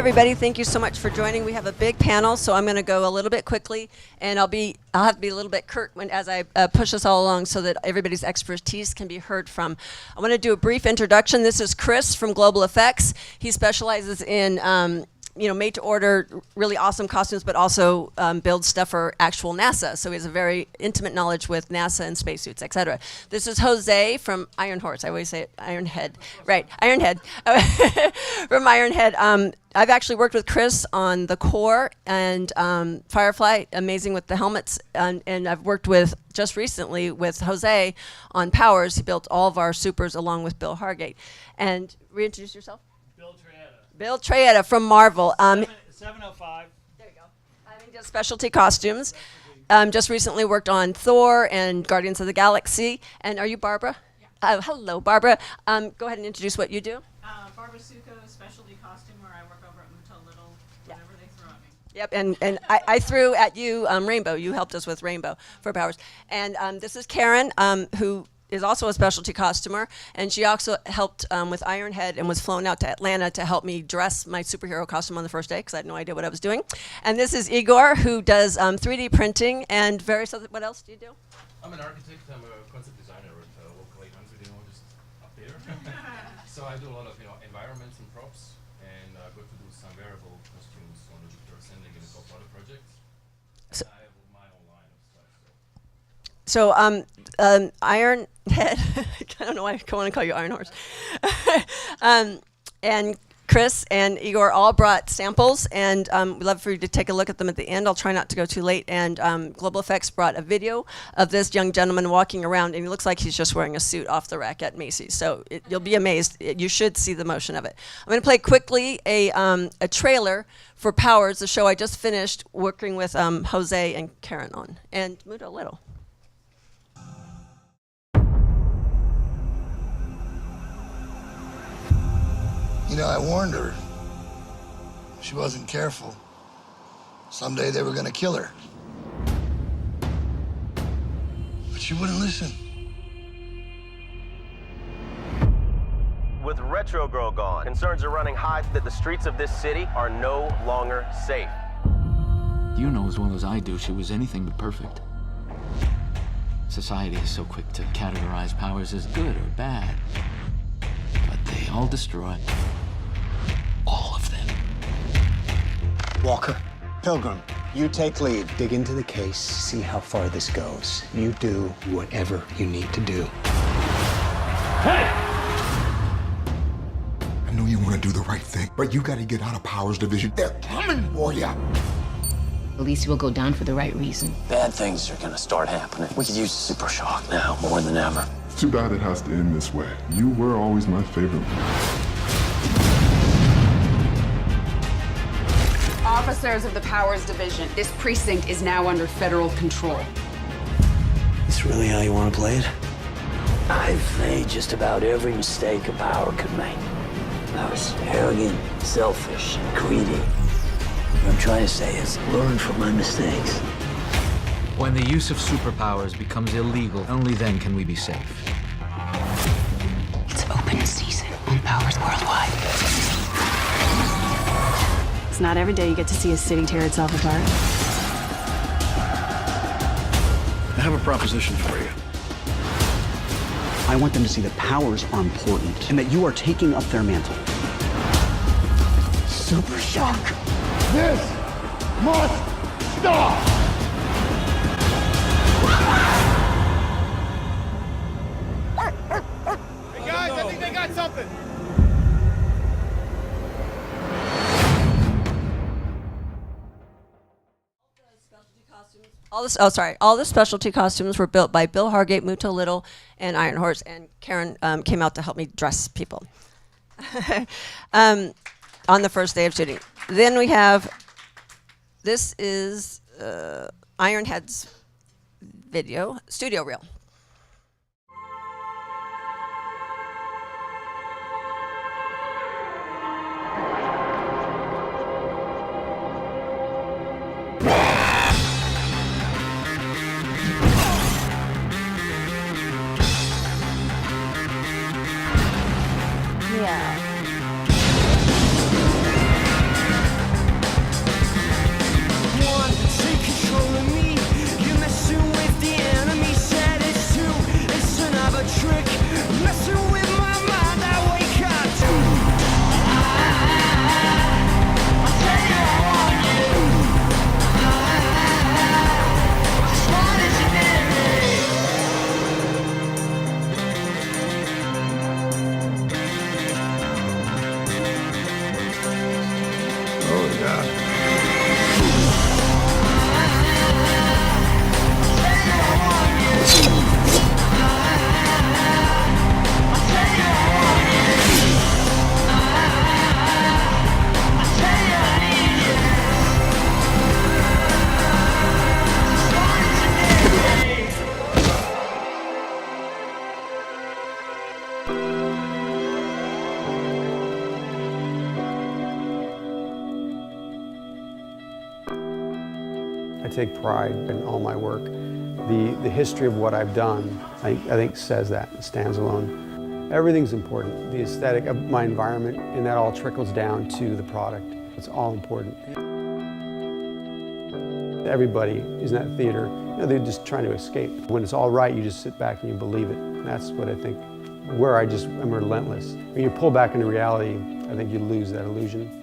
everybody, thank you so much for joining. We have a big panel, so I'm going to go a little bit quickly, and I'll have to be a little bit curt as I push us all along so that everybody's expertise can be heard from. I want to do a brief introduction. This is Chris from Global Effects. He specializes in made to order really awesome costumes, but also builds stuff for actual NASA. So he has a very intimate knowledge with NASA and spacesuits, etc. This is Jose from Iron Horse. I always say it, IronHead. Right, IronHead. From IronHead. I've actually worked with Chris on the core and Firefly, amazing with the helmets. And I've worked with, just recently, with Jose on Powers. He built all of our supers along with Bill Hargate. And reintroduce yourself. Bill Traetta from Marvel. 705. There you go. He does specialty costumes. Just recently worked on Thor and Guardians of the Galaxy. And are you Barbara? Yeah. Hello, Barbara. Go ahead and introduce what you do. Barbara Suckow, specialty costumer. I work over at Muto Little, whatever they throw at me. Yep, and I threw at you Rainbow. You helped us with Rainbow for Powers. And this is Karen, who is also a specialty costumer, and she also helped with IronHead and was flown out to Atlanta to help me dress my superhero costume on the first day because I had no idea what I was doing. And this is Igor, who does 3D printing and various other, what else do you do? I'm an architect, I'm a concept designer at Local 800, just up there. So I do a lot of environments and props, and I got to do some wearable costumes on the Victor Ascending and a couple other projects. And I have my own line of stuff. So IronHead, I don't know why I want to call you Iron Horse, and Chris and Igor all brought samples, and we'd love for you to take a look at them at the end. I'll try not to go too late. And Global Effects brought a video of this young gentleman walking around, and he looks like he's just wearing a suit off the rack at Macy's. So you'll be amazed. You should see the motion of it. I'm going to play quickly a trailer for Powers, the show I just finished working with Jose and Karen on, and Muto Little. I warned her. She wasn't careful. Someday they were gonna kill her. But she wouldn't listen. With Retro Girl gone, concerns are running high that the streets of this city are no longer safe. You know as well as I do, she was anything but perfect. Society is so quick to categorize Powers as good or bad. But they all destroy. All of them. Walker, Pilgrim, you take lead. Dig into the case, see how far this goes. You do whatever you need to do. Hey! I know you want to do the right thing, but you got to get out of Powers Division. They're coming for you. At least we'll go down for the right reason. Bad things are gonna start happening. We could use super shock now more than ever. Too bad it has to end this way. You were always my favorite. Officers of the Powers Division, this precinct is now under federal control. This really how you want to play it? I've made just about every mistake a power could make. I was arrogant, selfish, and greedy. What I'm trying to say is learn from my mistakes. When the use of superpowers becomes illegal, only then can we be safe. It's open season on Powers Worldwide. It's not every day you get to see a city tear itself apart. I have a proposition for you. I want them to see that powers are important and that you are taking up their mantle. Super shock! This must stop! Hey guys, I think they got something. All the specialty costumes were built by Bill Hargate, Muto Little, and Iron Horse, and Karen came out to help me dress people on the first day of shooting. Then we have, this is IronHead's video, studio reel. Yeah. take pride in all my work. The history of what I've done, I think says that, it stands alone. Everything's important. The aesthetic of my environment, and that all trickles down to the product. It's all important. Everybody is in that theater, they're just trying to escape. When it's all right, you just sit back and you believe it. And that's what I think, where I just am relentless. When you pull back into reality, I think you lose that illusion.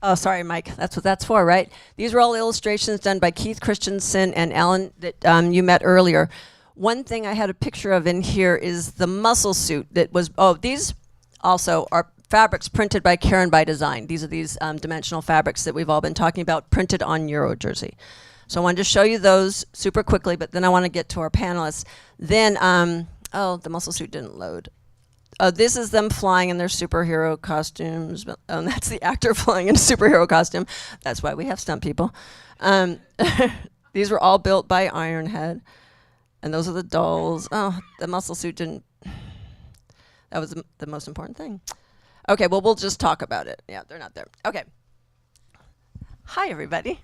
Oh, sorry, Mike. That's what that's for, right? These were all illustrations done by Keith Christensen and Alan that you met earlier. One thing I had a picture of in here is the muscle suit that was, these also are fabrics printed by Karen by Design. These are these dimensional fabrics that we've all been talking about, printed on Euro jersey. So I wanted to show you those super quickly, but then I want to get to our panelists. Then, the muscle suit didn't load. This is them flying in their superhero costumes. That's the actor flying in a superhero costume. That's why we have stunt people. These were all built by IronHead. And those are the dolls. Oh, the muscle suit didn't. That was the most important thing. Okay, well, we'll just talk about it. Yeah, they're not there. Okay. Hi, everybody.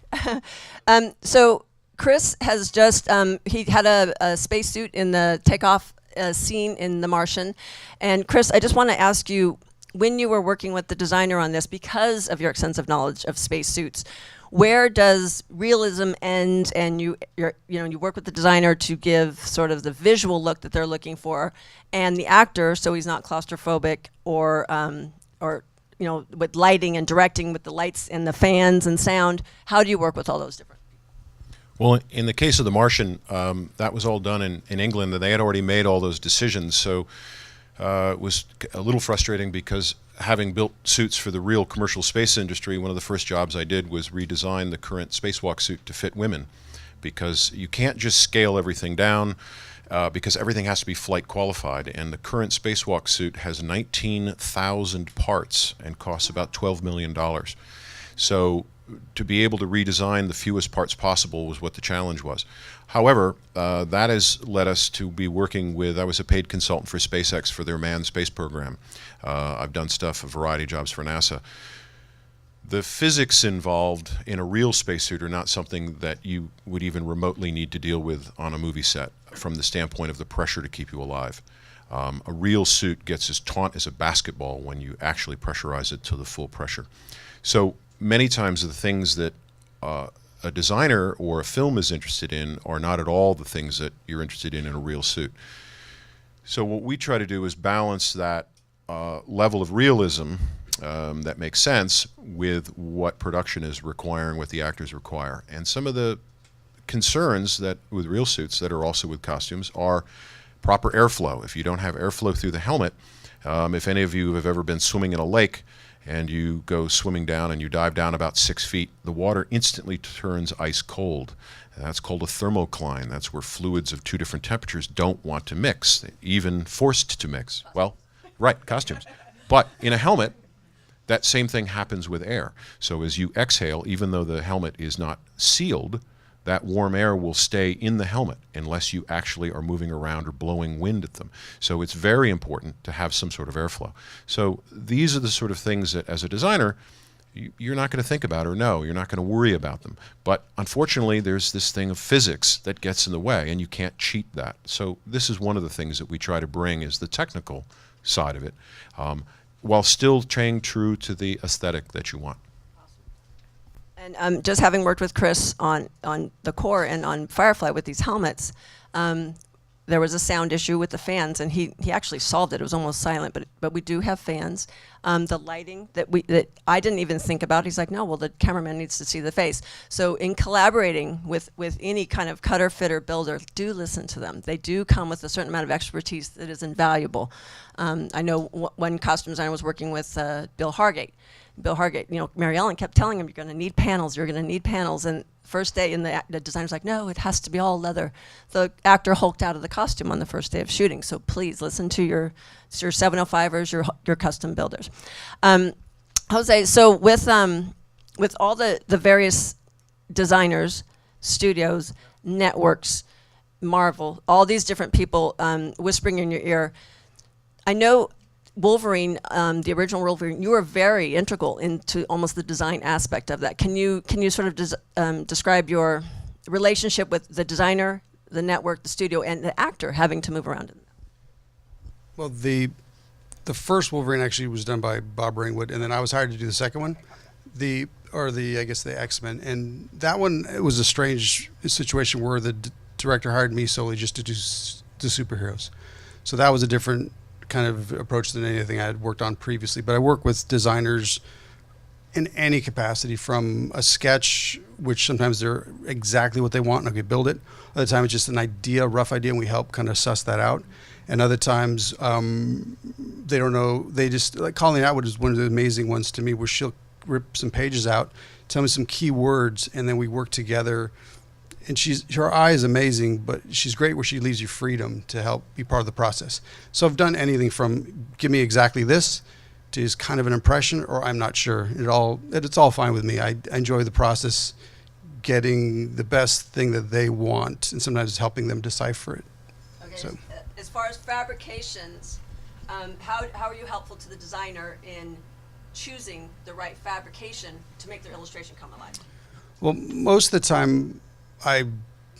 So Chris has just, he had a spacesuit in the takeoff scene in The Martian. And Chris, I just want to ask you, when you were working with the designer on this, because of your extensive knowledge of spacesuits, where does realism end and you work with the designer to give sort of the visual look that they're looking for, and the actor, so he's not claustrophobic or with lighting and directing with the lights and the fans and sound, how do you work with all those different? Well, in the case of The Martian, that was all done in England, and they had already made all those decisions. So it was a little frustrating because having built suits for the real commercial space industry, one of the first jobs I did was redesign the current spacewalk suit to fit women, because you can't just scale everything down because everything has to be flight qualified. And the current spacewalk suit has 19,000 parts and costs about $12 million. So to be able to redesign the fewest parts possible was what the challenge was. However, that has led us to be working with, I was a paid consultant for SpaceX for their manned space program. I've done stuff, a variety of jobs for NASA. The physics involved in a real spacesuit are not something that you would even remotely need to deal with on a movie set from the standpoint of the pressure to keep you alive. A real suit gets as taut as a basketball when you actually pressurize it to the full pressure. So many times the things that a designer or a film is interested in are not at all the things that you're interested in a real suit. So what we try to do is balance that level of realism that makes sense with what production is requiring, what the actors require. And some of the concerns that with real suits that are also with costumes are proper airflow. If you don't have airflow through the helmet, if any of you have ever been swimming in a lake and you go swimming down and you dive down about 6 feet, the water instantly turns ice cold. That's called a thermocline. That's where fluids of two different temperatures don't want to mix, even forced to mix. Well, right, costumes. But in a helmet, that same thing happens with air. So as you exhale, even though the helmet is not sealed, that warm air will stay in the helmet unless you actually are moving around or blowing wind at them. So it's very important to have some sort of airflow. So these are the sort of things that, as a designer, you're not going to think about or know. You're not going to worry about them. But unfortunately, there's this thing of physics that gets in the way, and you can't cheat that. So this is one of the things that we try to bring is the technical side of it, while still staying true to the aesthetic that you want. And just having worked with Chris on the core and on Firefly with these helmets, there was a sound issue with the fans, and he actually solved it. It was almost silent, but we do have fans. The lighting that I didn't even think about, he's like, no, well, the cameraman needs to see the face. So in collaborating with any kind of cutter, fitter, builder, do listen to them. They do come with a certain amount of expertise that is invaluable. I know one costume designer was working with Bill Hargate. Bill Hargate, Mary Ellen kept telling him, you're going to need panels, you're going to need panels. And first day, and the designer's like, no, it has to be all leather. The actor hulked out of the costume on the first day of shooting. So please listen to your 705ers, your custom builders. Jose, so with all the various designers, studios, networks, Marvel, all these different people whispering in your ear, I know Wolverine, the original Wolverine, you were very integral into almost the design aspect of that. Can you sort of describe your relationship with the designer, the network, the studio, and the actor having to move around? Well, the first Wolverine actually was done by Bob Ringwood, and then I was hired to do the second one, the X-Men, and that one, it was a strange situation where the director hired me solely just to do the superheroes. So that was a different kind of approach than anything I had worked on previously. But I work with designers in any capacity, from a sketch, which sometimes they're exactly what they want, and okay, build it. Other times it's just an idea, a rough idea, and we help kind of suss that out. And other times they don't know. They just, like Colleen Atwood is one of the amazing ones to me, where she'll rip some pages out, tell me some key words, and then we work together. And her eye is amazing, but she's great where she leaves you freedom to help be part of the process. So I've done anything from give me exactly this to is kind of an impression, or I'm not sure. It's all fine with me. I enjoy the process, getting the best thing that they want, and sometimes helping them decipher it. Okay. So. As far as fabrications, how are you helpful to the designer in choosing the right fabrication to make their illustration come alive? Well, most of the time,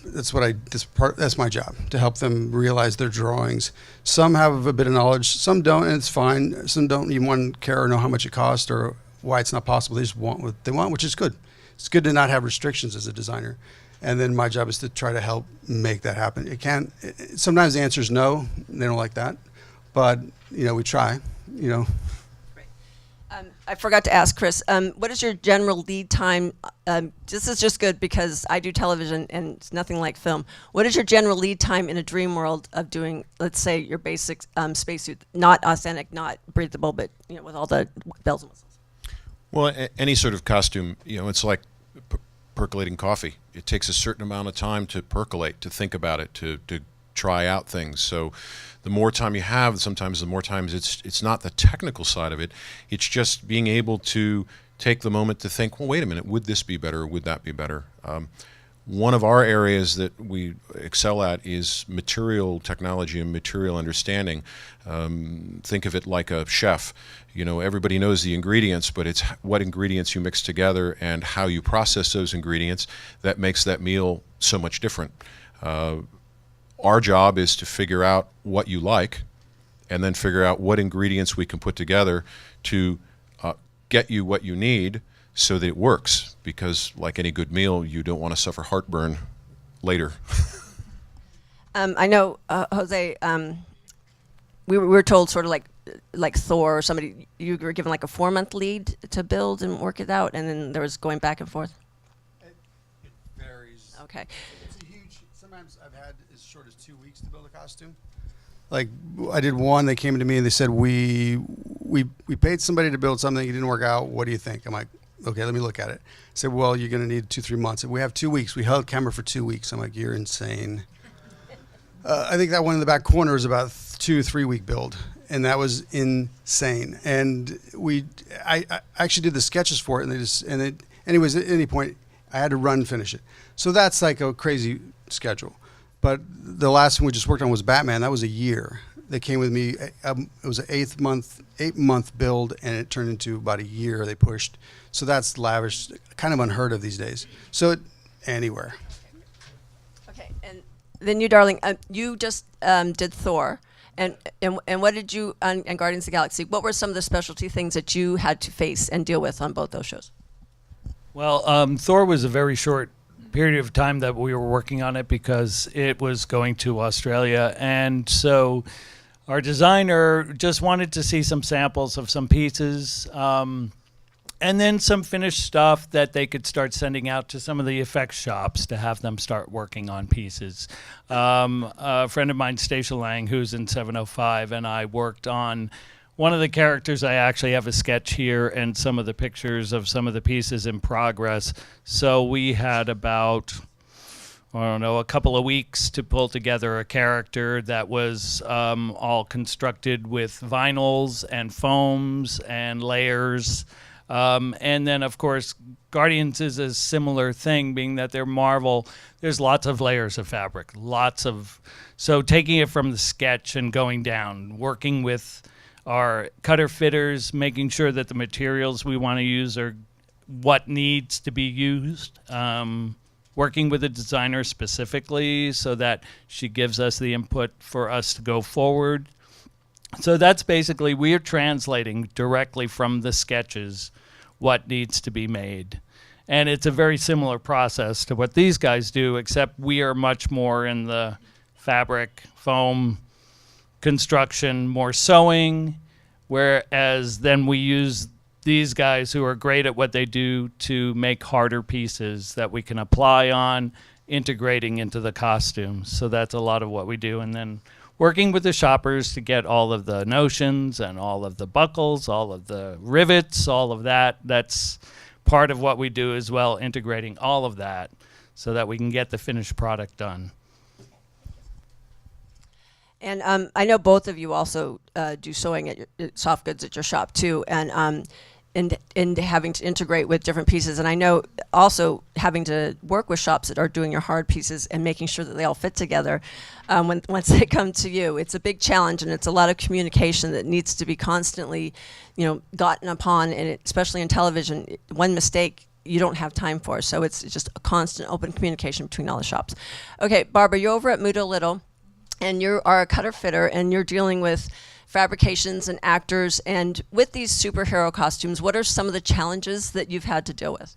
that's my job, to help them realize their drawings. Some have a bit of knowledge, some don't, and it's fine. Some don't even care or know how much it costs or why it's not possible. They just want what they want, which is good. It's good to not have restrictions as a designer. And then my job is to try to help make that happen. Sometimes the answer is no, they don't like that, but we try, I forgot to ask Chris, what is your general lead time? This is just good because I do television and it's nothing like film. What is your general lead time in a dream world of doing, let's say, your basic spacesuit, not authentic, not breathable, but with all the bells and whistles? Well, any sort of costume, it's like percolating coffee. It takes a certain amount of time to percolate, to think about it, to try out things. So the more time you have, sometimes the more times it's not the technical side of it. It's just being able to take the moment to think, well, wait a minute, would this be better or would that be better? One of our areas that we excel at is material technology and material understanding. Think of it like a chef. Everybody knows the ingredients, but it's what ingredients you mix together and how you process those ingredients that makes that meal so much different. Our job is to figure out what you like and then figure out what ingredients we can put together to get you what you need so that it works. Because like any good meal, you don't want to suffer heartburn later. I know, Jose, we were told sort of like Thor or somebody, you were given like a 4-month lead to build and work it out, and then there was going back and forth? It varies. Okay. Sometimes I've had as short as 2 weeks to build a costume. Like I did one, they came to me and they said, we paid somebody to build something, it didn't work out, what do you think? I'm like, okay, let me look at it. I said, well, you're gonna need 2-3 months. If we have 2 weeks, we held camera for 2 weeks. I'm like, you're insane. I think that one in the back corner is about 2-3 week build, and that was insane. And I actually did the sketches for it, and anyways, at any point, I had to run and finish it. So that's like a crazy schedule. But the last one we just worked on was Batman. That was a year. They came with me. It was an 8-month build, and it turned into about a year they pushed. So that's lavish, kind of unheard of these days. So anywhere. Okay, and then you, darling, you just did Thor. And what did you, and Guardians of the Galaxy, what were some of the specialty things that you had to face and deal with on both those shows? Well, Thor was a very short period of time that we were working on it because it was going to Australia. And so our designer just wanted to see some samples of some pieces and then some finished stuff that they could start sending out to some of the effects shops to have them start working on pieces. A friend of mine, Stacia Lang, who's in 705, and I worked on one of the characters, I actually have a sketch here and some of the pictures of some of the pieces in progress. So we had about, I don't know, a couple of weeks to pull together a character that was all constructed with vinyls and foams and layers. And then, of course, Guardians is a similar thing, being that they're Marvel. There's lots of layers of fabric, so taking it from the sketch and going down, working with our cutter fitters, making sure that the materials we want to use are what needs to be used, working with the designer specifically so that she gives us the input for us to go forward. So that's basically, we are translating directly from the sketches what needs to be made. And it's a very similar process to what these guys do, except we are much more in the fabric, foam, construction, more sewing, whereas then we use these guys who are great at what they do to make harder pieces that we can apply on, integrating into the costumes. So that's a lot of what we do. And then working with the shoppers to get all of the notions and all of the buckles, all of the rivets, all of that. That's part of what we do as well, integrating all of that so that we can get the finished product done. And I know both of you also do sewing at your soft goods at your shop too, and in having to integrate with different pieces. And I know also having to work with shops that are doing your hard pieces and making sure that they all fit together. Once they come to you, it's a big challenge, and it's a lot of communication that needs to be constantly, gotten upon, and especially in television, one mistake you don't have time for. So it's just a constant open communication between all the shops. Okay, Barbara, you're over at Muda Little, and you are a cutter fitter, and you're dealing with fabrications and actors. And with these superhero costumes, what are some of the challenges that you've had to deal with?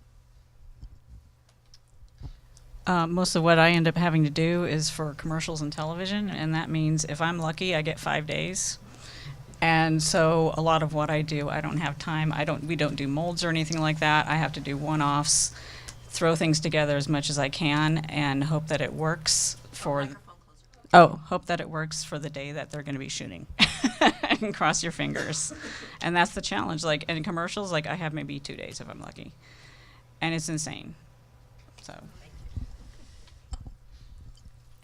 Most of what I end up having to do is for commercials and television, and that means if I'm lucky, I get 5 days. And so a lot of what I do, I don't have time. We don't do molds or anything like that. I have to do one-offs, throw things together as much as I can, and hope that it works for the day that they're going to be shooting. And cross your fingers. And that's the challenge. Like in commercials, I have maybe 2 days if I'm lucky. And it's insane. So.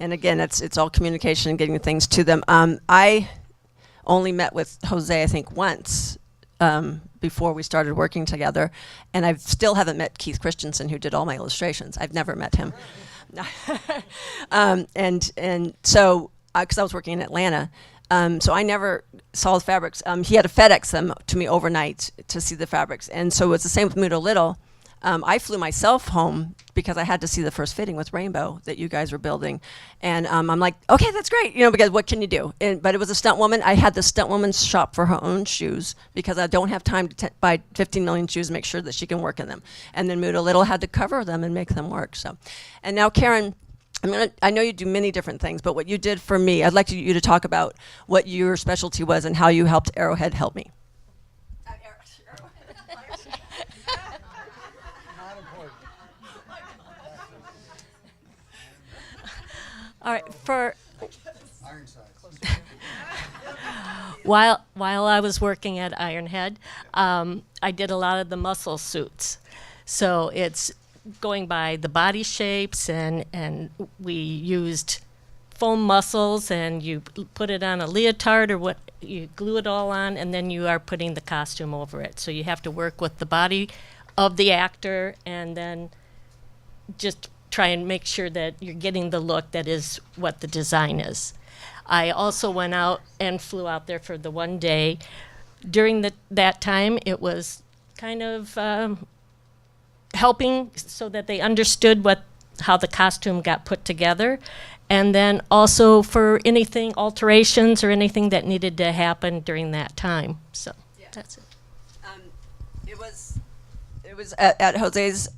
And again, it's all communication and getting things to them. I only met with Jose, I think, once before we started working together. And I still haven't met Keith Christensen, who did all my illustrations. I've never met him. And so, because I was working in Atlanta, so I never saw the fabrics. He had to FedEx them to me overnight to see the fabrics. And so it's the same with Muda Little. I flew myself home because I had to see the first fitting with Rainbow that you guys were building. And I'm like, okay, that's great, because what can you do? But it was a stunt woman. I had the stunt woman shop for her own shoes because I don't have time to buy 15 million shoes and make sure that she can work in them. And then Muda Little had to cover them and make them work. So, and now Karen, I know you do many different things, but what you did for me, I'd like you to talk about what your specialty was and how you helped Arrowhead help me. All right, while I was working at IronHead, I did a lot of the muscle suits. So it's going by the body shapes, and we used foam muscles, and you put it on a leotard or what, you glue it all on, and then you are putting the costume over it. So you have to work with the body of the actor and then just try and make sure that you're getting the look that is what the design is. I also went out and flew out there for the 1 day. During that time, it was kind of helping so that they understood how the costume got put together, and then also for anything, alterations or anything that needed to happen during that time. So that's it. It was at Jose's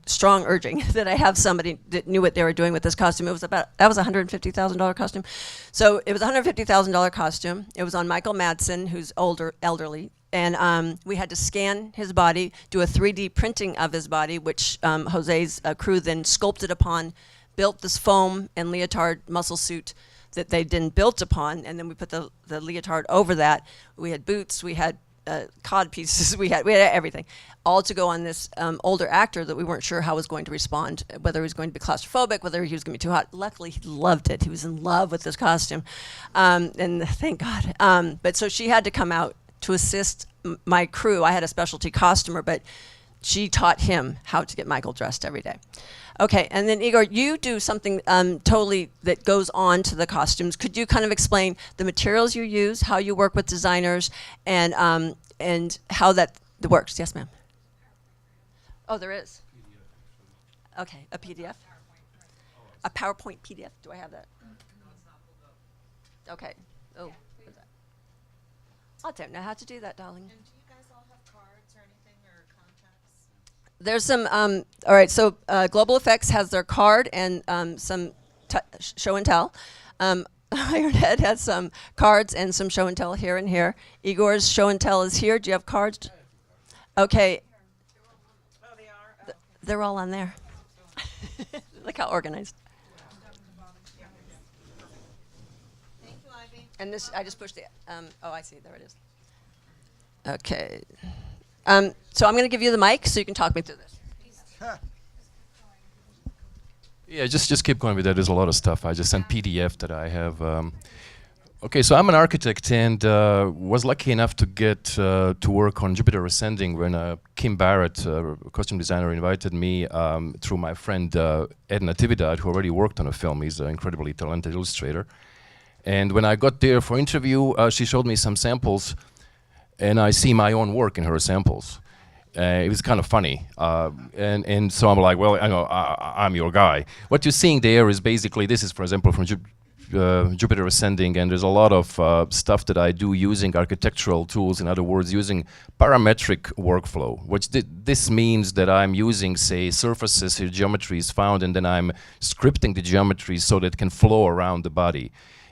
strong urging that I have somebody that knew what they were doing with this costume. That was a $150,000 costume. So it was a $150,000 costume. It was on Michael Madsen, who's elderly. And we had to scan his body, do a 3D printing of his body, which Jose's crew then sculpted upon, built this foam and leotard muscle suit that they didn't build upon, and then we put the leotard over that. We had boots, we had cod pieces, we had everything, all to go on this older actor that we weren't sure how was going to respond, whether he was going to be claustrophobic, whether he was going to be too hot. Luckily, he loved it. He was in love with this costume, and thank God. But so she had to come out to assist my crew. I had a specialty costumer, but she taught him how to get Michael dressed every day. Okay, and then Igor, you do something totally that goes on to the costumes. Could you kind of explain the materials you use, how you work with designers, and how that works? Yes, ma'am. Oh, there is. Okay, a PDF. A PowerPoint PDF. Do I have that? Okay. Oh, what is that? I don't know how to do that, darling. There's some, all right, so Global Effects has their card and some show and tell. IronHead has some cards and some show and tell here and here. Igor's show and tell is here. Do you have cards? Okay. Oh, they are? They're all on there. Look how organized. Thank you, Ivy. And this, I just pushed the, oh, I see, there it is. Okay. So I'm going to give you the mic so you can talk me through this. Yeah, just keep going with that. There's a lot of stuff. I just sent PDF that I have. Okay, so I'm an architect and was lucky enough to get to work on Jupiter Ascending when Kim Barrett, costume designer, invited me through my friend Ed Natividad, who already worked on a film. He's an incredibly talented illustrator. And when I got there for interview, she showed me some samples, and I see my own work in her samples. It was kind of funny, and so I'm like, well, I know I'm your guy. What you're seeing there is basically, this is, for example, from Jupiter Ascending, and there's a lot of stuff that I do using architectural tools. In other words, using parametric workflow, which this means that I'm using, say, surfaces or geometries found, and then I'm scripting the geometries so that it can flow around the body.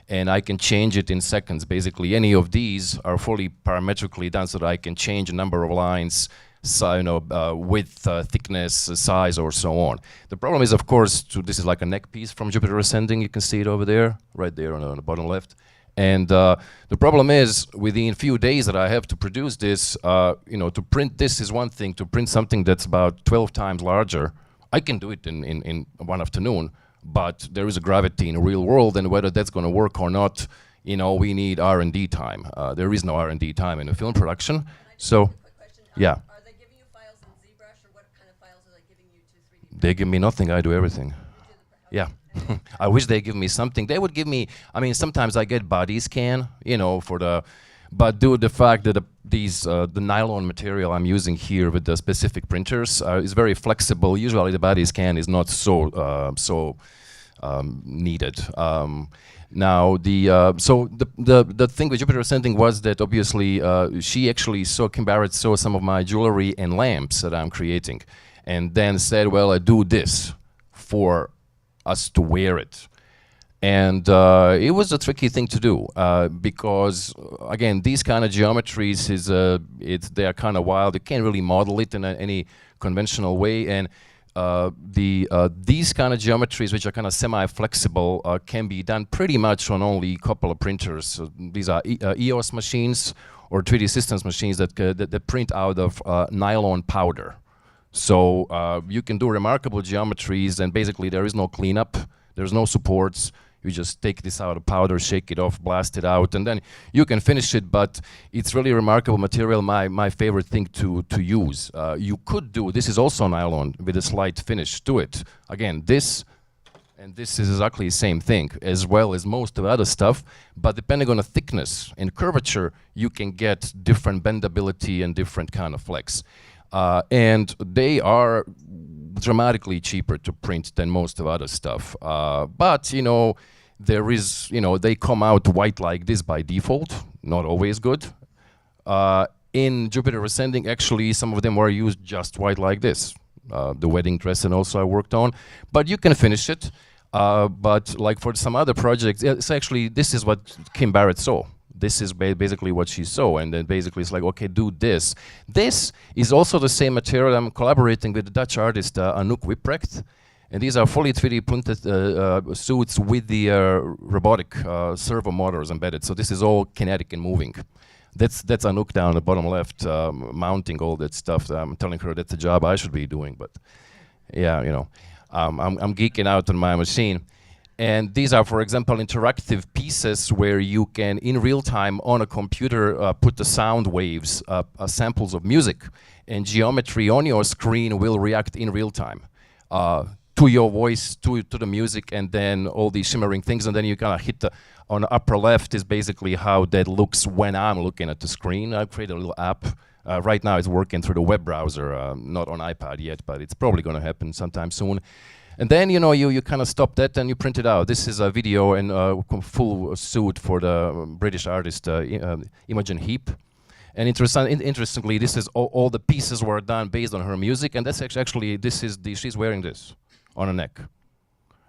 And I can change it in seconds. Basically, any of these are fully parametrically done so that I can change a number of lines, so, width, thickness, size, or so on. The problem is, of course, this is like a neck piece from Jupiter Ascending. You can see it over there, right there on the bottom left. And the problem is, within a few days that I have to produce this, to print this is one thing. To print something that's about 12 times larger, I can do it in one afternoon. But there is a gravity in the real world, and whether that's going to work or not, we need R&D time. There is no R&D time in a film production. So, yeah. Are they giving you files in ZBrush, or what kind of files are they giving you to 3D? They give me nothing. I do everything. Yeah. I wish they give me something. They would give me, sometimes I get body scan, but due to the fact that the nylon material I'm using here with the specific printers is very flexible. Usually the body scan is not so needed. Now the thing with Jupiter Ascending was that obviously she actually Kim Barrett saw some of my jewelry and lamps that I'm creating, and then said, well, I do this for us to wear it. And it was a tricky thing to do because, again, these kind of geometries they are kind of wild. You can't really model it in any conventional way. And these kind of geometries, which are kind of semi-flexible, can be done pretty much on only a couple of printers. So these are EOS machines or 3D Systems machines that print out of nylon powder. So you can do remarkable geometries, and basically there is no cleanup. There's no supports. You just take this out of powder, shake it off, blast it out, and then you can finish it. But it's really remarkable material, my favorite thing to use. You could do, this is also nylon with a slight finish to it. Again, this and this is exactly the same thing, as well as most of the other stuff. But depending on the thickness and curvature, you can get different bendability and different kind of flex. And they are dramatically cheaper to print than most of other stuff. But, there is, they come out white like this by default, not always good. In Jupiter Ascending, actually, some of them were used just white like this. The wedding dress and also I worked on. But you can finish it. But like for some other projects, it's actually, this is what Kim Barrett saw. This is basically what she saw, and then basically it's like, okay, do this. This is also the same material. I'm collaborating with the Dutch artist Anouk Wipprecht, And these are fully 3D printed suits with the robotic servo motors embedded. So this is all kinetic and moving. That's Anouk down the bottom left, mounting all that stuff. I'm telling her that's a job I should be doing, but yeah, you know, I'm geeking out on my machine. And these are, for example, interactive pieces where you can, in real time on a computer, put the sound waves, samples of music, and geometry on your screen will react in real time to your voice, to the music, and then all these shimmering things, and then you kind of hit the, on the upper left is basically how that looks when I'm looking at the screen. I've created a little app. Right now it's working through the web browser, not on iPad yet, but it's probably going to happen sometime soon. And then, you know, you kind of stop that and you print it out. This is a video and full suit for the British artist Imogen Heap. And interestingly, this is all the pieces were done based on her music, and that's actually she's wearing this on her neck.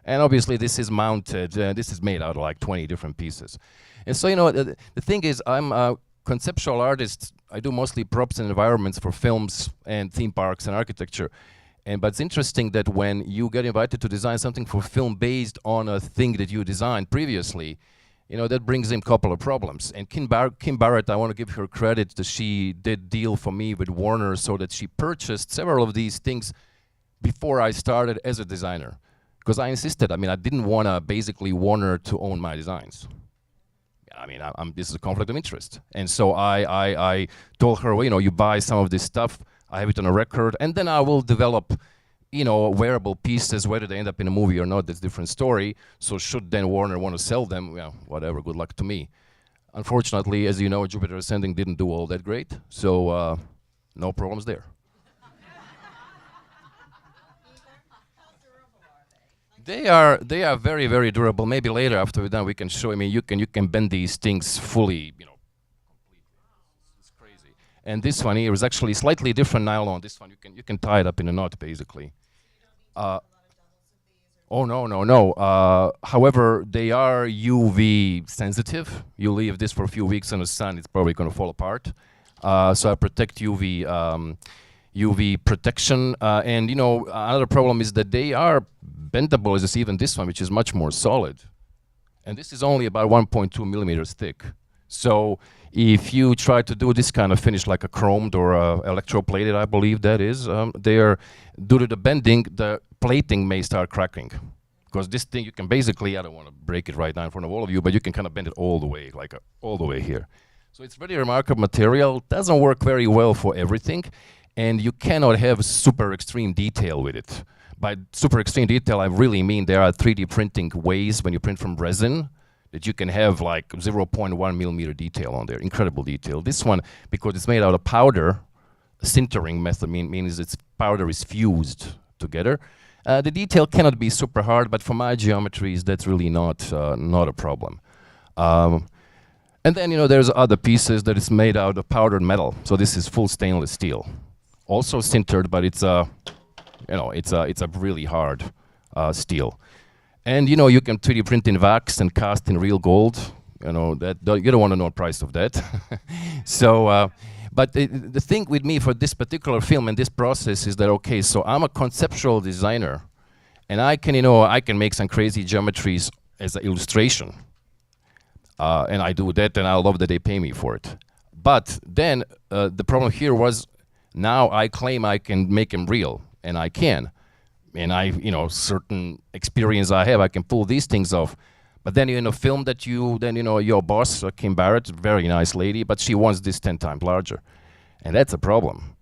And obviously this is mounted, this is made out of like 20 different pieces. And so, you know, the thing is, I'm a conceptual artist. I do mostly props and environments for films and theme parks and architecture. But it's interesting that when you get invited to design something for film based on a thing that you designed previously, you know, that brings in a couple of problems. And Kim Barrett, I want to give her credit that she did deal for me with Warner so that she purchased several of these things before I started as a designer. Because I insisted, I mean, I didn't want to basically Warner to own my designs. I mean, this is a conflict of interest. And so I told her, well, you know, you buy some of this stuff, I have it on a record, and then I will develop, you know, wearable pieces, whether they end up in a movie or not, that's a different story. So should then Warner want to sell them, well, whatever, good luck to me. Unfortunately, as you know, Jupiter Ascending didn't do all that great, so no problems there. They are very, very durable. Maybe later after we're done, we can show. I mean, you can bend these things fully, you know, completely. It's crazy. And this one here is actually slightly different nylon. This one you can tie it up in a knot basically. Oh no. However, they are UV sensitive. You leave this for a few weeks in the sun, it's probably going to fall apart. So I protect UV protection. And you know, another problem is that they are bendable, as even this one, which is much more solid. And this is only about 1.2 millimeters thick. So if you try to do this kind of finish like a chromed or electroplated, I believe that is, due to the bending, the plating may start cracking. Because this thing, you can basically, I don't want to break it right now in front of all of you, but you can kind of bend it all the way, like all the way here. So it's really remarkable material. Doesn't work very well for everything. And you cannot have super extreme detail with it. By super extreme detail, I really mean there are 3D printing ways when you print from resin that you can have like 0.1 millimeter detail on there, incredible detail. This one, because it's made out of powder, sintering method means its powder is fused together. The detail cannot be super hard, but for my geometries, that's really not a problem. And then, you know, there's other pieces that is made out of powdered metal. So this is full stainless steel. Also sintered, but it's a really hard steel. And you know, you can 3D print in wax and cast in real gold. You know, you don't want to know the price of that. So, but the thing with me for this particular film and this process is that, okay, so I'm a conceptual designer, and I can make some crazy geometries as an illustration. And I do that, and I love that they pay me for it. But then the problem here was, now I claim I can make them real, and I can. And certain experience I have, I can pull these things off. But then in a film that your boss, Kim Barrett, very nice lady, but she wants this 10 times larger. And that's a problem.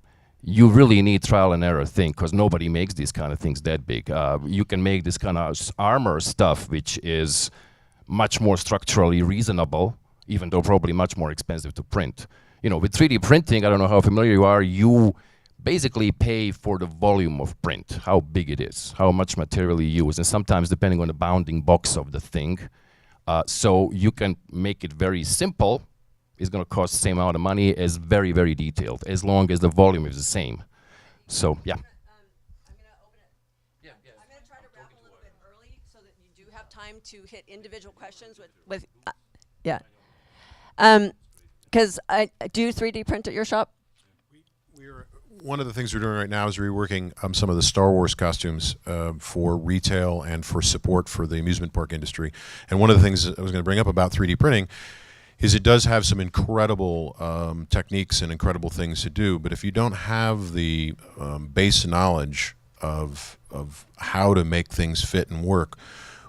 You really need trial and error thing, because nobody makes these kind of things that big. You can make this kind of armor stuff, which is much more structurally reasonable, even though probably much more expensive to print. You know, with 3D printing, I don't know how familiar you are, you basically pay for the volume of print, how big it is, how much material you use, and sometimes depending on the bounding box of the thing. So you can make it very simple. It's going to cost the same amount of money as very, very detailed, as long as the volume is the same. So, yeah. I'm going to try to wrap a little bit early so that you do have time to hit individual questions with yeah. Because I do 3D print at your shop? One of the things we're doing right now is reworking some of the Star Wars costumes for retail and for support for the amusement park industry. And one of the things I was going to bring up about 3D printing is it does have some incredible techniques and incredible things to do, but if you don't have the base knowledge of how to make things fit and work,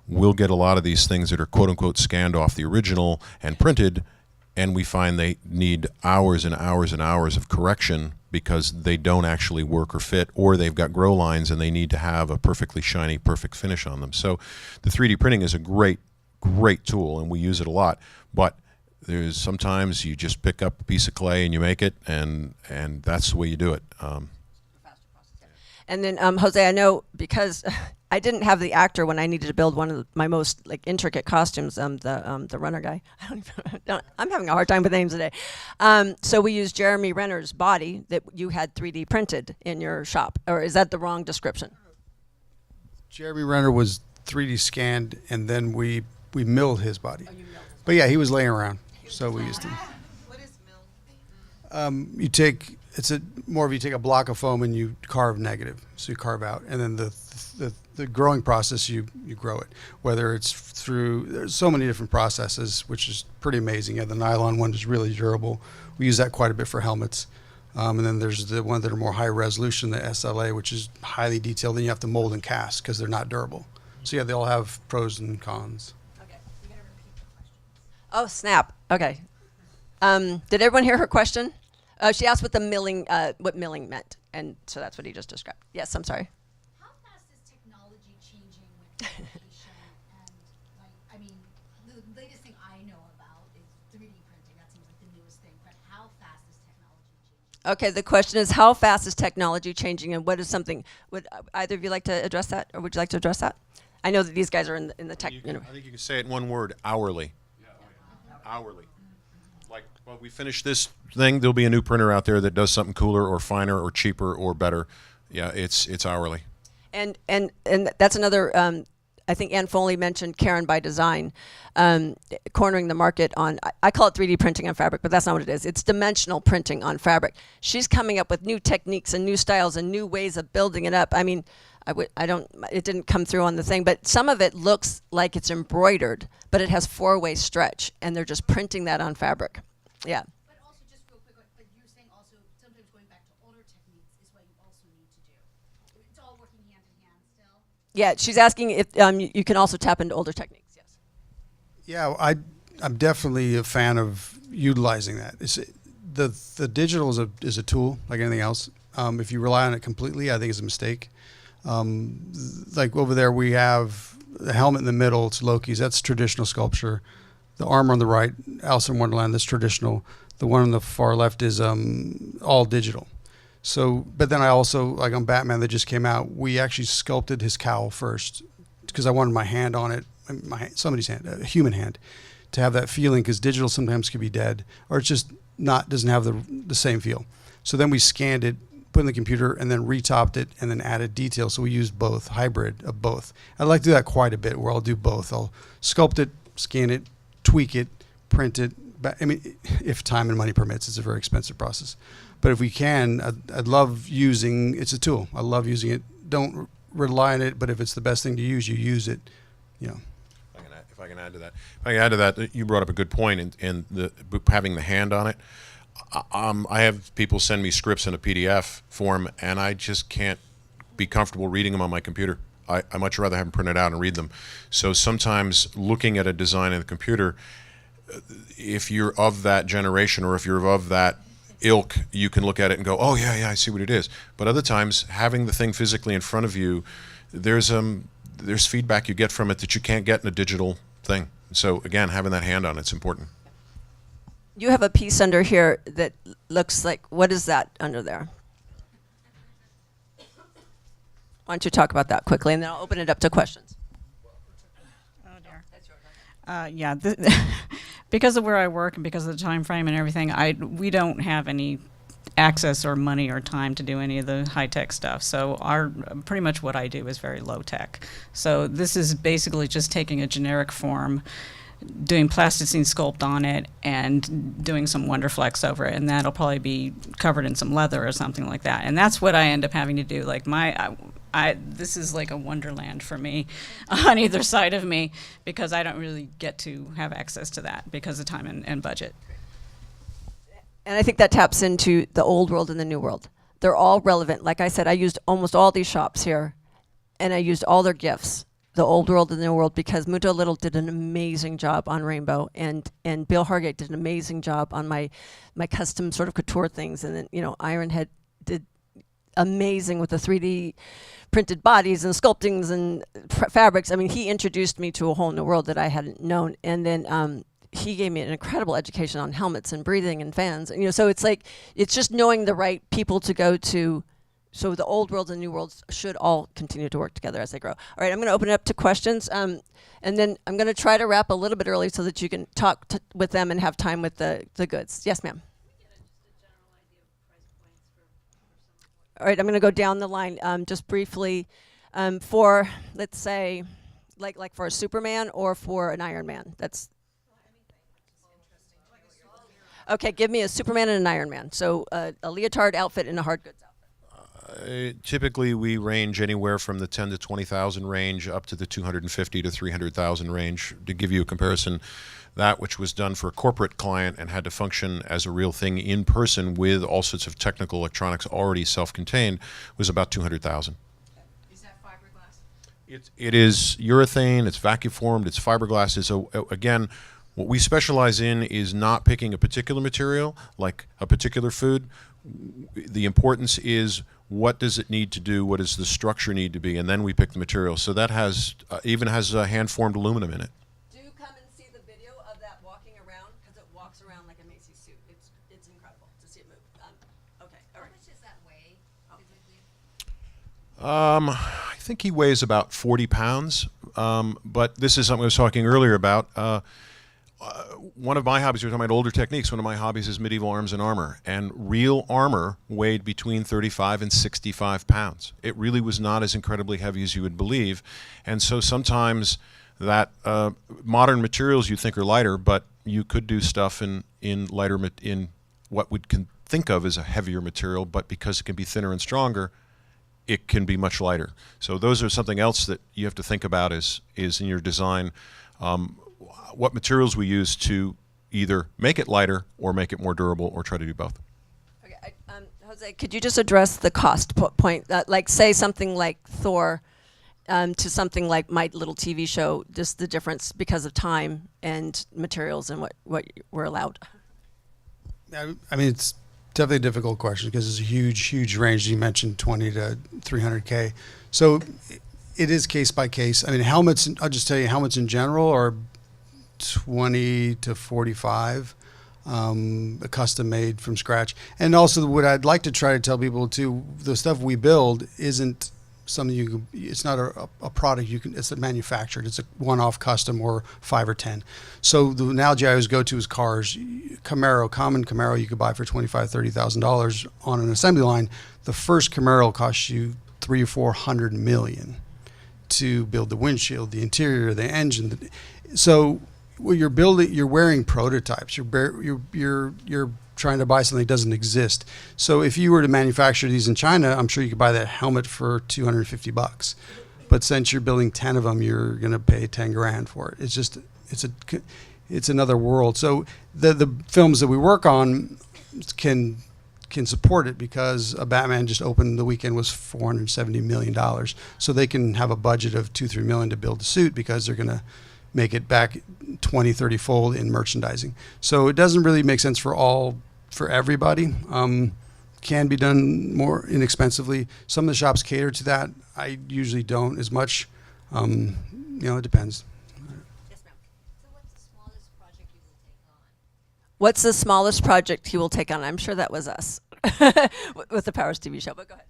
we'll get a lot of these things that are quote-unquote scanned off the original and printed, and we find they need hours and hours and hours of correction because they don't actually work or fit, or they've got grow lines and they need to have a perfectly shiny, perfect finish on them. So the 3D printing is a great tool, and we use it a lot, but there's sometimes you just pick up a piece of clay and you make it, and that's the way you do it. And then Jose, I know because I didn't have the actor when I needed to build one of my most intricate costumes, the runner guy. I'm having a hard time with names today. So we used Jeremy Renner's body that you had 3D printed in your shop, or is that the wrong description? Jeremy Renner was 3D scanned, and then we milled his body. But yeah, he was laying around, so we used him. What is mill? You take you take a block of foam and you carve negative, so you carve out, and then the growing process you grow it. Whether it's there's so many different processes, which is pretty amazing. Yeah, the nylon one is really durable. We use that quite a bit for helmets. And then there's the ones that are more high resolution, the SLA, which is highly detailed. Then you have to mold and cast because they're not durable. So yeah, they all have pros and cons. Okay, you gotta repeat the question. Oh snap! Okay. Did everyone hear her question? She asked what milling meant, and so that's what he just described. Yes, I'm sorry. How fast is technology changing with education? And I mean, the latest thing I know about is 3D printing. That seems like the newest thing. But how fast is technology changing? Okay, the question is how fast is technology changing, and what is something? Would either of you like to address that, or would you like to address that? I know that these guys are in the tech. I think you can say it in one word: hourly. Hourly. Like, well, we finish this thing, there'll be a new printer out there that does something cooler or finer or cheaper or better. Yeah, it's hourly. And that's another. I think Ann Foley mentioned Karen by Design, cornering the market on. I call it 3D printing on fabric, but that's not what it is. It's dimensional printing on fabric. She's coming up with new techniques and new styles and new ways of building it up. I mean, it didn't come through on the thing, but some of it looks like it's embroidered, but it has 4-way stretch, and they're just printing that on fabric. Yeah. But also, just real quick, but you're saying also sometimes going back to older techniques is what you also need to do. It's all working hand in hand still. Yeah, she's asking if you can also tap into older techniques. Yes. Yeah, I'm definitely a fan of utilizing that. The digital is a tool like anything else. If you rely on it completely, I think it's a mistake. Like over there, we have the helmet in the middle. It's Loki's. That's traditional sculpture. The armor on the right, Alice in Wonderland, that's traditional. The one on the far left is all digital. So, but then I also, like on Batman that just came out, we actually sculpted his cowl first because I wanted my hand on it, somebody's hand, a human hand, to have that feeling, because digital sometimes can be dead, or it's just doesn't have the same feel. So then we scanned it, put it in the computer, and then retopped it, and then added detail. So we used both, hybrid of both. I like to do that quite a bit, where I'll do both. I'll sculpt it, scan it, tweak it, print it. I mean, if time and money permits, it's a very expensive process. But if we can, I'd love using, it's a tool. I love using it. Don't rely on it, but if it's the best thing to use, you use it, you know. If I can add to that, you brought up a good point, in the having the hand on it. I have people send me scripts in a PDF form, and I just can't be comfortable reading them on my computer. I much rather have them printed out and read them. So sometimes looking at a design in the computer, if you're of that generation or if you're of that ilk, you can look at it and go, oh yeah, I see what it is. But other times, having the thing physically in front of you, there's feedback you get from it that you can't get in a digital thing. So again, having that hand on it's important. You have a piece under here that looks like, what is that under there? Why don't you talk about that quickly, and then I'll open it up to questions. Oh dear. Yeah, because of where I work and because of the time frame and everything, we don't have any access or money or time to do any of the high-tech stuff. So pretty much what I do is very low-tech. So this is basically just taking a generic form, doing plasticine sculpt on it and doing some Wonderflex over it, and that'll probably be covered in some leather or something like that. And that's what I end up having to do. Like this is like a wonderland for me on either side of me, because I don't really get to have access to that because of time and budget. And I think that taps into the old world and the new world. They're all relevant. Like I said, I used almost all these shops here, and I used all their gifts, the old world and the new world, because Muto Little did an amazing job on Rainbow, and Bill Hargate did an amazing job on my custom sort of couture things, and then IronHead did amazing with the 3D printed bodies and sculptings and fabrics. I mean, he introduced me to a whole new world that I hadn't known, and then he gave me an incredible education on helmets and breathing and fans. And, so it's like, it's just knowing the right people to go to. So the old worlds and new worlds should all continue to work together as they grow. All right, I'm going to open it up to questions. And then I'm going to try to wrap a little bit early so that you can talk with them and have time with the goods. Yes, ma'am. All right, I'm going to go down the line just briefly for, let's say, like for a Superman or for an Iron Man. That's okay. Give me a Superman and an Iron Man. So a leotard outfit and a hard goods outfit. Typically, we range anywhere from the 10 to 20,000 range up to the 250 to 300,000 range. To give you a comparison, that which was done for a corporate client and had to function as a real thing in person with all sorts of technical electronics already self-contained was about 200,000. Is that fiberglass? It is urethane. It's vacuum formed. It's fiberglass. Again, what we specialize in is not picking a particular material like a particular food. The importance is, what does it need to do? What does the structure need to be? And then we pick the material. So that has even has hand-formed aluminum in it. Do come and see the video of that walking around, because it walks around like a Macy's suit. It's incredible to see it move. Okay, all right. How much does that weigh physically? I think he weighs about 40 pounds. But this is something I was talking earlier about. One of my hobbies, we were talking about older techniques, one of my hobbies is medieval arms and armor. And real armor weighed between 35 and 65 pounds. It really was not as incredibly heavy as you would believe. And so sometimes that modern materials you think are lighter, but you could do stuff in what we can think of as a heavier material, but because it can be thinner and stronger, it can be much lighter. So those are something else that you have to think about is in your design. What materials we use to either make it lighter or make it more durable, or try to do both. Okay, Jose, could you just address the cost point? Like, say something like Thor to something like my little TV show, just the difference because of time and materials and what we're allowed. I mean, it's definitely a difficult question because it's a huge range. You mentioned 20 to 300K. So it is case by case. I mean, helmets, I'll just tell you, helmets in general are 20 to 45, custom made from scratch. And also what I'd like to try to tell people too, the stuff we build isn't something it's not a product it's manufactured. It's a one-off custom or 5 or 10. So the analogy I always go to is cars. Common Camaro you could buy for $25,000, $30,000 on an assembly line. The first Camaro costs you $300 or $400 million to build the windshield, the interior, the engine. So when you're building, you're wearing prototypes. You're trying to buy something that doesn't exist. So if you were to manufacture these in China, I'm sure you could buy that helmet for $250. But since you're building 10 of them, you're going to pay 10 grand for it. It's just it's another world. So the films that we work on can support it because a Batman just opened the weekend was $470 million. So they can have a budget of $2-3 million to build a suit because they're going to make it back 20, 30 fold in merchandising. So it doesn't really make sense for everybody. Can be done more inexpensively. Some of the shops cater to that. I usually don't as much. It depends. Yes, ma'am. So what's the smallest project you will take on? What's the smallest project you will take on? I'm sure that was us with the Powers TV show, but go ahead.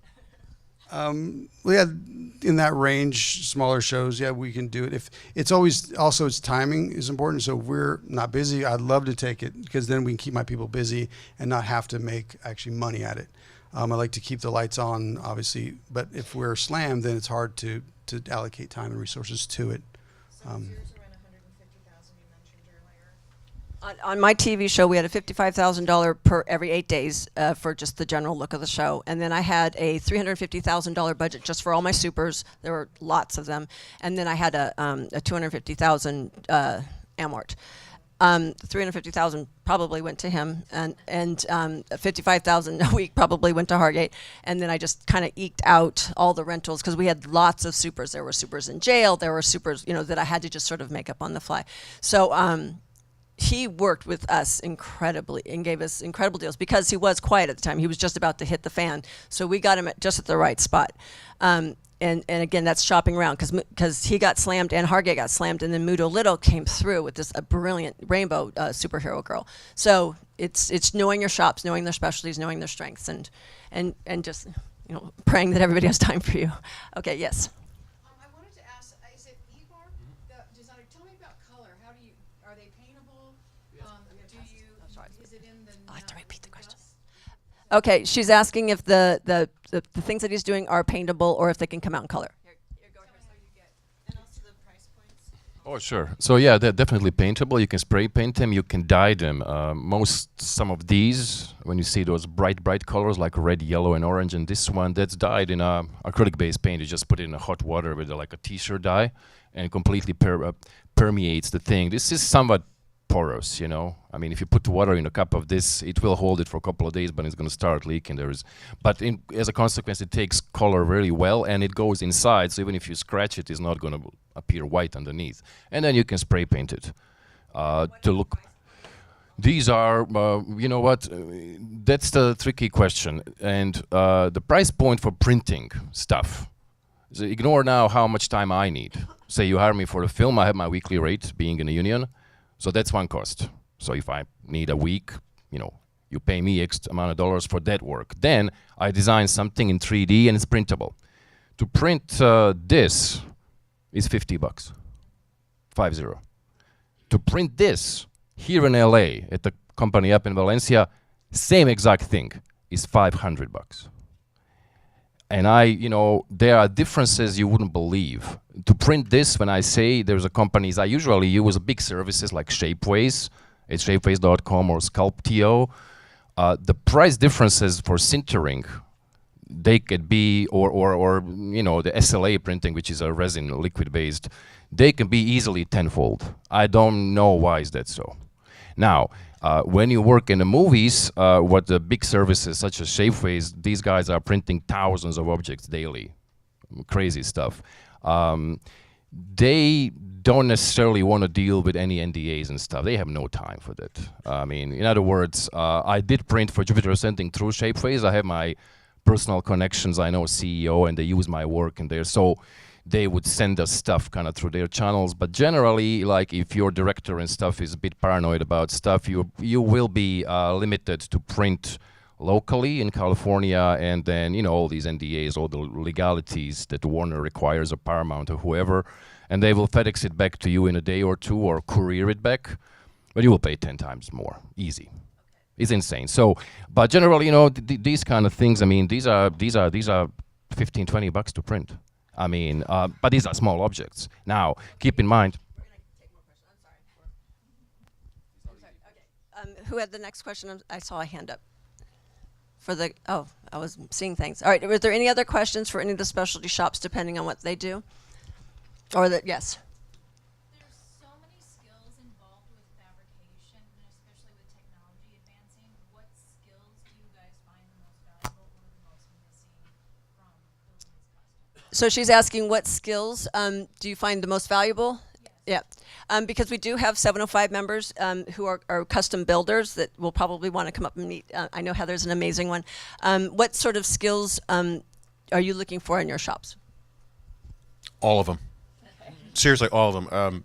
In that range, smaller shows, we can do it. If it's always also its timing is important. So if we're not busy, I'd love to take it because then we can keep my people busy and not have to make actually money at it. I like to keep the lights on, obviously, but if we're slammed, then it's hard to allocate time and resources to it. So yours around 150,000 you mentioned On my TV show, we had a $55,000 per every 8 days for just the general look of the show, and then I had a $350,000 budget just for all my supers. There were lots of them, and then I had a $250,000 amort. 350,000 probably went to him, and 55,000 a week probably went to Hargate, and then I just kind of eked out all the rentals because we had lots of supers. There were supers in jail. There were supers, that I had to just sort of make up on the fly. So he worked with us incredibly and gave us incredible deals because he was quiet at the time. He was just about to hit the fan, so we got him just at the right spot. And again, that's shopping around because he got slammed and Hargate got slammed, and then Mudo Little came through with this brilliant rainbow superhero girl. So it's knowing your shops, knowing their specialties, knowing their strengths, and just praying that everybody has time for you. Okay, yes. I wanted to ask, is it Igor, the designer? Tell me about color. Are they paintable? Is it in the? I'll have to repeat the question. Okay, she's asking if the things that he's doing are paintable or if they can come out in color. Oh, sure. So yeah, they're definitely paintable. You can spray paint them. You can dye them. Some of these, when you see those bright colors like red, yellow, and orange, and this one, that's dyed in acrylic-based paint. You just put it in hot water with like a t-shirt dye, and it completely permeates the thing. This is somewhat porous, I mean, if you put water in a cup of this, it will hold it for a couple of days, but it's going to start leaking. But as a consequence, it takes color really well, and it goes inside, so even if you scratch it, it's not going to appear white underneath. And then you can spray paint it to look. These are, you know what, that's the tricky question. And the price point for printing stuff, so ignore now how much time I need. Say you hire me for a film, I have my weekly rate, being in a union. So that's one cost. So if I need a week, you pay me X amount of dollars for that work. Then I design something in 3D and it's printable. To print this is $50, 50. To print this here in LA at the company up in Valencia, same exact thing is $500. And there are differences you wouldn't believe. To print this, when I say there's a companies, I usually use big services like Shapeways, at shapeways.com or Sculptio. The price differences for sintering, they could be, or the SLA printing, which is a resin liquid-based, they can be easily tenfold. I don't know why is that so. Now, when you work in the movies, what the big services such as Shapeways, these guys are printing thousands of objects daily. Crazy stuff. They don't necessarily want to deal with any NDAs and stuff. They have no time for that. I mean, in other words, I did print for Jupiter Ascending through Shapeways. I have my personal connections. I know a CEO, and they use my work in there. So they would send us stuff kind of through their channels. But generally, like if your director and stuff is a bit paranoid about stuff, you will be limited to print locally in California, and then all these NDAs, all the legalities that Warner requires, or Paramount or whoever, and they will FedEx it back to you in a day or two or courier it back, but you will pay 10 times more, easy. It's insane. So, but generally, these kind of things, I mean, these are $15-20 to print. I mean, but these are small objects. Now, keep in mind. We're going to take more questions. I'm sorry. Okay. Who had the next question? I saw a hand up. I was seeing things. All right. Were there any other questions for any of the specialty shops, depending on what they do? Yes. There's so many skills involved with fabrication, and especially with technology advancing. What skills do you guys find the most valuable or the most missing from building these costumes? So she's asking what skills do you find the most valuable? Yes. Yeah. Because we do have 705 members who are custom builders that will probably want to come up and meet. I know Heather's an amazing one. What sort of skills are you looking for in your shops? All of them. Seriously, all of them.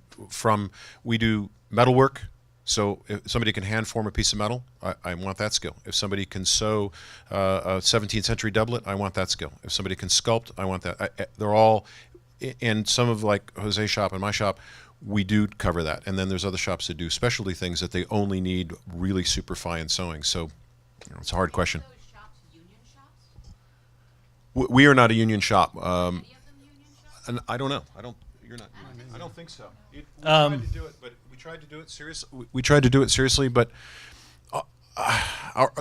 We do metalwork, so if somebody can hand form a piece of metal, I want that skill. If somebody can sew a 17th century doublet, I want that skill. If somebody can sculpt, I want that. They're all, in some of like Jose's shop and my shop, we do cover that. And then there's other shops that do specialty things that they only need really super fine sewing. So it's a hard question. Are those shops union shops? We are not a union shop. And I don't know. You're not. I don't think so. We tried to do it, but we tried to do it seriously. We tried to do it seriously, but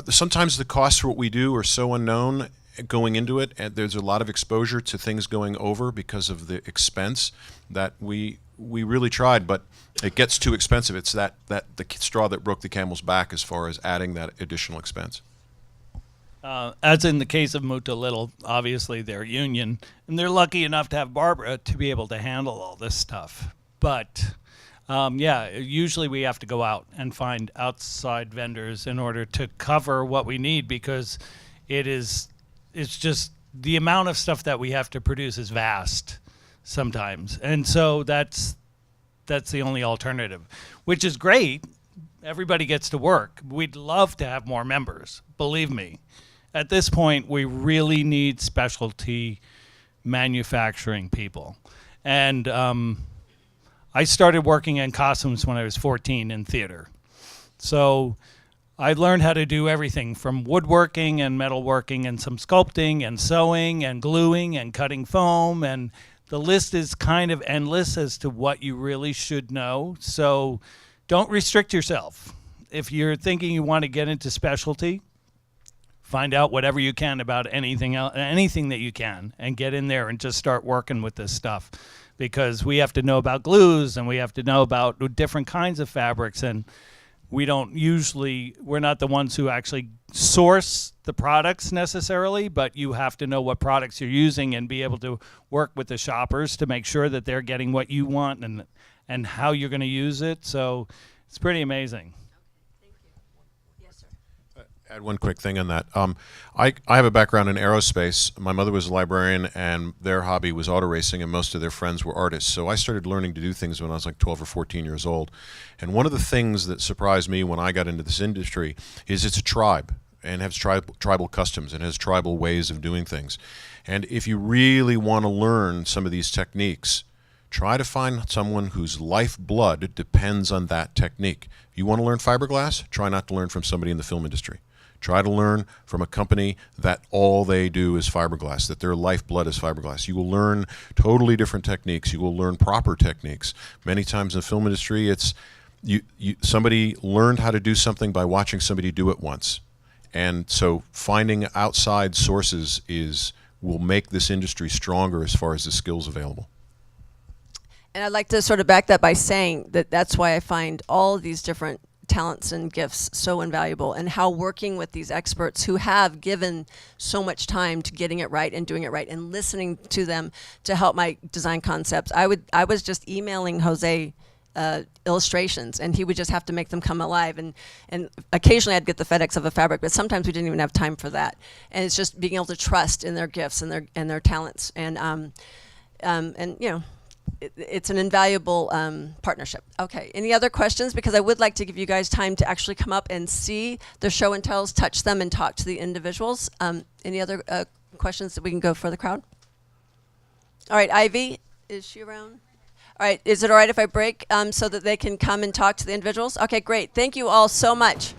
sometimes the costs for what we do are so unknown going into it, and there's a lot of exposure to things going over because of the expense that we really tried, but it gets too expensive. It's the straw that broke the camel's back as far as adding that additional expense. As in the case of Muta Little, obviously they're union, and they're lucky enough to have Barbara to be able to handle all this stuff. But yeah, usually we have to go out and find outside vendors in order to cover what we need, because it's just the amount of stuff that we have to produce is vast sometimes. And so that's the only alternative, which is great. Everybody gets to work. We'd love to have more members, believe me. At this point, we really need specialty manufacturing people. And I started working in costumes when I was 14 in theater. So I learned how to do everything from woodworking and metalworking and some sculpting and sewing and gluing and cutting foam. And the list is kind of endless as to what you really should know. So don't restrict yourself. If you're thinking you want to get into specialty, find out whatever you can about anything else, anything that you can, and get in there and just start working with this stuff. Because we have to know about glues, and we have to know about different kinds of fabrics, and we're not the ones who actually source the products necessarily, but you have to know what products you're using and be able to work with the shoppers to make sure that they're getting what you want and how you're going to use it. So it's pretty amazing. Add one quick thing on that. I have a background in aerospace. My mother was a librarian, and their hobby was auto racing, and most of their friends were artists. So I started learning to do things when I was like 12 or 14 years old. And one of the things that surprised me when I got into this industry is it's a tribe, and has tribal customs, and has tribal ways of doing things. And if you really want to learn some of these techniques, try to find someone whose lifeblood depends on that technique. You want to learn fiberglass? Try not to learn from somebody in the film industry. Try to learn from a company that all they do is fiberglass, that their lifeblood is fiberglass. You will learn totally different techniques. You will learn proper techniques. Many times in the film industry, it's somebody learned how to do something by watching somebody do it once. And so finding outside sources will make this industry stronger as far as the skills available. And I'd like to sort of back that by saying that that's why I find all these different talents and gifts so invaluable, and how working with these experts who have given so much time to getting it right and doing it right and listening to them to help my design concepts. I was just emailing Jose illustrations, and he would just have to make them come alive, and occasionally I'd get the FedEx of a fabric, but sometimes we didn't even have time for that. And it's just being able to trust in their gifts and their talents, and you know, it's an invaluable partnership. Okay, any other questions? Because I would like to give you guys time to actually come up and see the show and tells, touch them, and talk to the individuals. Any other questions that we can go for the crowd? All right, Ivy, is she around? All right, is it all right if I break so that they can come and talk to the individuals? Okay, great. Thank you all so much.